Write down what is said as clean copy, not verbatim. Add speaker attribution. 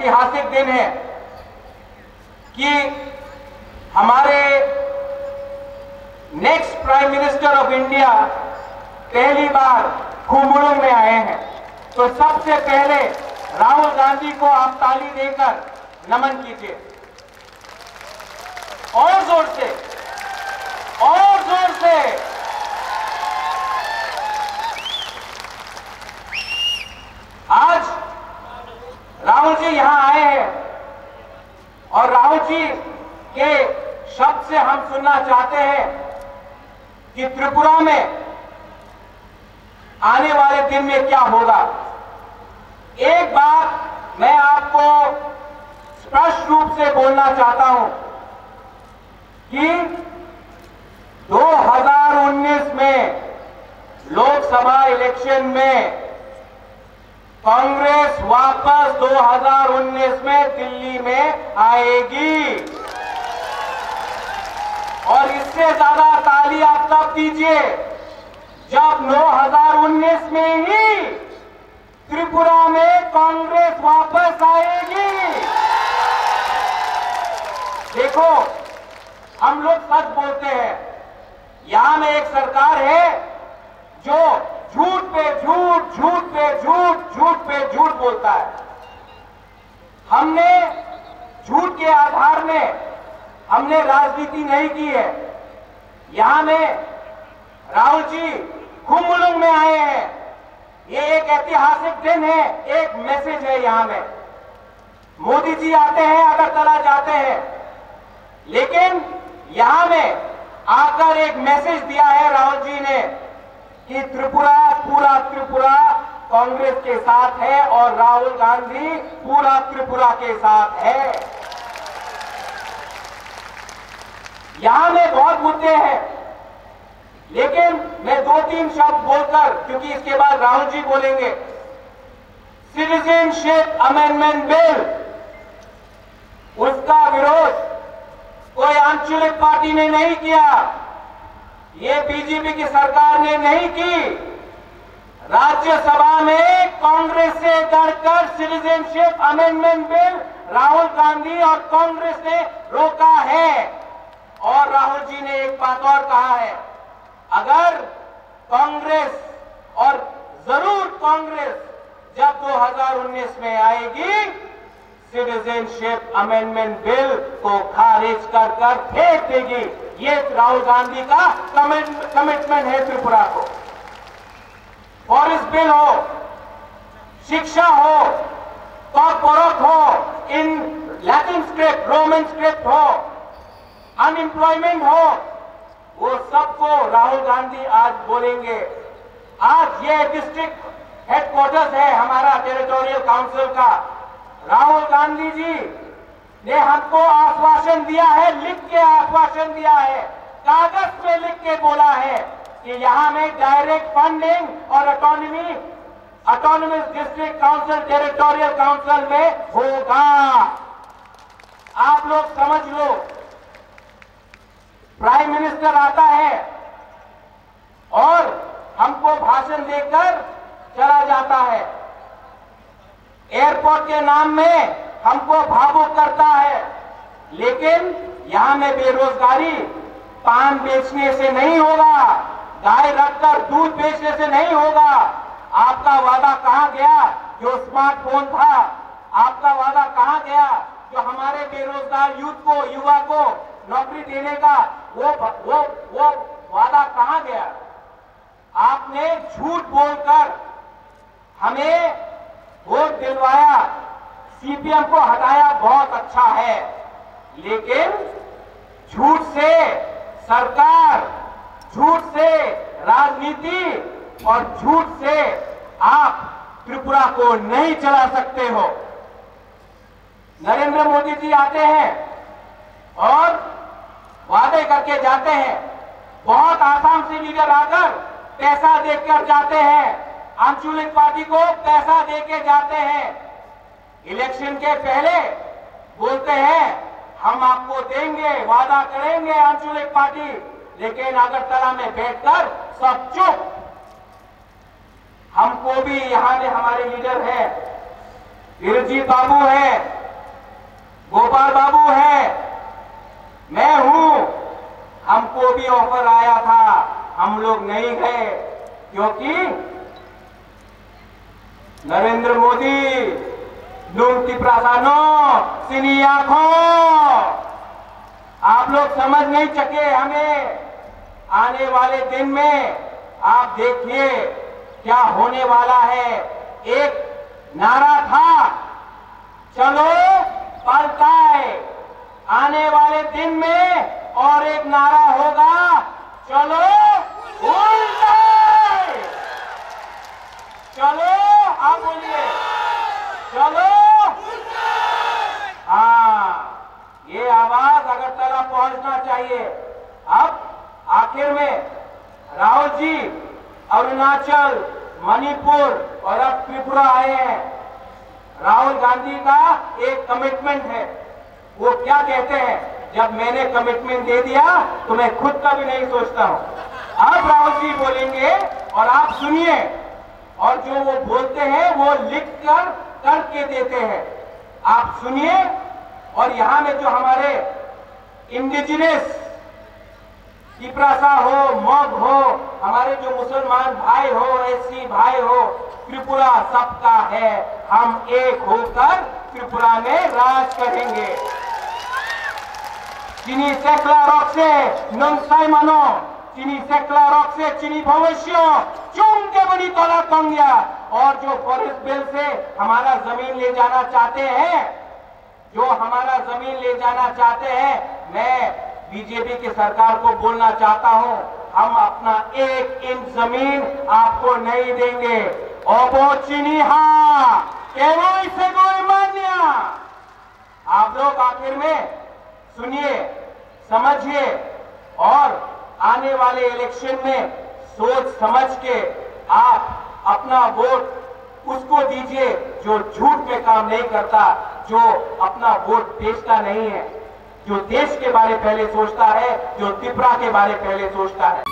Speaker 1: ऐतिहासिक दिन है कि हमारे next prime minister of India पहली बार खुमुलुंग में आए हैं। तो सबसे पहले राहुल गांधी को आप ताली देकर नमन कीजिए। और जोर से, और जोर से। आज राहुल जी यहां आए हैं और राहुल जी के शब्द से हम सुनना चाहते हैं कि त्रिपुरा में आने वाले दिन में क्या होगा। एक बात मैं आपको स्पष्ट रूप से बोलना चाहता हूं कि 2019 में लोकसभा इलेक्शन में कांग्रेस वापस 2019 में दिल्ली में आएगी। और इससे ज्यादा ताली आप तब दीजिए जब 2019 में ही त्रिपुरा में कांग्रेस वापस आएगी। देखो, हम लोग सच बोलते हैं। यहां में एक सरकार है जो झूठ पे झूठ, झूठ पे झूठ, झूठ पे झूठ बोलता है। हमने झूठ के आधार में हमने राजनीति नहीं की है। यहां में राहुल जी खुमुलुंग में आए हैं। ये एक ऐतिहासिक दिन है, एक मैसेज है। यहां में मोदी जी आते हैं, अगरतला जाते हैं, लेकिन यहां में आकर एक मैसेज दिया है राहुल जी ने कि त्रिपुरा, पूरा त्रिपुरा कांग्रेस के साथ है और राहुल गांधी पूरा त्रिपुरा के साथ है। यहां में बहुत मुद्दे हैं, लेकिन मैं 2-3 शब्द बोलकर, क्योंकि इसके बाद राहुल जी बोलेंगे। सिटीजनशिप अमेंडमेंट बिल, उसका विरोध कोई आंचलिक पार्टी ने नहीं किया, ये बीजेपी की सरकार ने नहीं की। राज्यसभा में कांग्रेस से डरकर citizenship amendment bill Rahul Gandhi और कांग्रेस ने रोका है। और राहुल जी ने एक बात और कहा है, अगर कांग्रेस, और जरूर कांग्रेस जब 2019 में आएगी, सिटीजनशिप अमेंडमेंट बिल को खारिज कर फेंक देगी। ये राहुल गांधी का कमिटमेंट है त्रिपुरा को। फॉरेस्ट बिल हो, शिक्षा हो, कॉर्पोरेट हो, in Latin script, Roman script हो, अनएम्प्लॉयमेंट हो, वो सबको राहुल गांधी आज बोलेंगे। आज ये डिस्ट्रिक्ट हेडक्वार्टर्स है हमारा टेरिटोरियल काउंसिल का। राहुल गांधी जी ने हमको आश्वासन दिया है, लिख के आश्वासन दिया है, कागज में लिख के बोला है कि यहां में डायरेक्ट फंडिंग और autonomous district council, territorial council में होगा। आप लोग समझ लो, प्राइम मिनिस्टर आता है और हमको भाषण देकर चला जाता है, एयरपोर्ट के नाम में हमको भावुक करता है, लेकिन यहां में बेरोजगारी पान बेचने से नहीं होगा, गाय रखकर दूध बेचने से नहीं होगा। आपका वादा कहां गया जो स्मार्टफोन था? आपका वादा कहां गया जो हमारे बेरोजगार यूथ को, युवा को नौकरी देने का? वो वादा कहां गया? आपने झूठ बोलकर हमें वोट दिलवाया, सीपीएम को हटाया, बहुत अच्छा है, लेकिन झूठ से सरकार, झूठ से राजनीति और झूठ से आप त्रिपुरा को नहीं चला सकते हो। नरेंद्र मोदी जी आते हैं और वादे करके जाते हैं, बहुत आसाम से लीडर आकर पैसा देकर जाते हैं, आंचलिक पार्टी को पैसा देके जाते हैं, इलेक्शन के पहले बोलते हैं हम आपको देंगे, वादा करेंगे आंचलिक पार्टी, लेकिन अगरतला में बैठकर सब चुप। हमको भी यहां में हमारे लीडर है, वीरजीत बाबू है, गोपाल बाबू है, मैं हूं। हमको भी ऑफर आया था, हम लोग नहीं गए क्योंकि नरेंद्र मोदी लुंगती प्रासानो सिनी आंखों, आप लोग समझ नहीं सके हमें। आने वाले दिन में आप देखिए क्या होने वाला है। एक नारा था चलो पलटाए, आने वाले दिन में और एक नारा होगा चलो उल्टाए। चलो, आप बोलिए चलो। हाँ, ये आवाज अगरतला पहुंचना चाहिए। अब आखिर में राहुल जी अरुणाचल, मणिपुर और अब त्रिपुरा आए हैं। राहुल गांधी का एक कमिटमेंट है। वो क्या कहते हैं, जब मैंने कमिटमेंट दे दिया तो मैं खुद का भी नहीं सोचता हूं। अब राहुल जी बोलेंगे और आप सुनिए, और जो वो बोलते हैं वो लिख कर करके देते हैं, आप सुनिए। और यहां में जो हमारे इंडिजिनस तिप्रासा हो, मग हो, हमारे जो मुसलमान भाई हो, एससी भाई हो, त्रिपुरा सबका है। हम एक होकर त्रिपुरा में राज करेंगे। चीनी सेकला रॉक से नंसाई मानो, चीनी सेकला रॉक से चीनी भविष्य चुन के बड़ी तोला कंगिया। और जो फॉरेस्ट बिल से हमारा जमीन ले जाना चाहते हैं, जो हमारा जमीन ले जाना चाहते हैं, मैं बीजेपी की सरकार को बोलना चाहता हूं, हम अपना 1 इंच जमीन आपको नहीं देंगे। ओबो चीनी हा केवो इसे कोई मान्या। आप लोग आखिर में सुनिए, समझिए और आने वाले इलेक्शन में सोच समझ के आप अपना वोट उसको दीजिए जो झूठ में काम नहीं करता, जो अपना वोट बेचता नहीं है, जो देश के बारे पहले सोचता है, जो त्रिपुरा के बारे पहले सोचता है।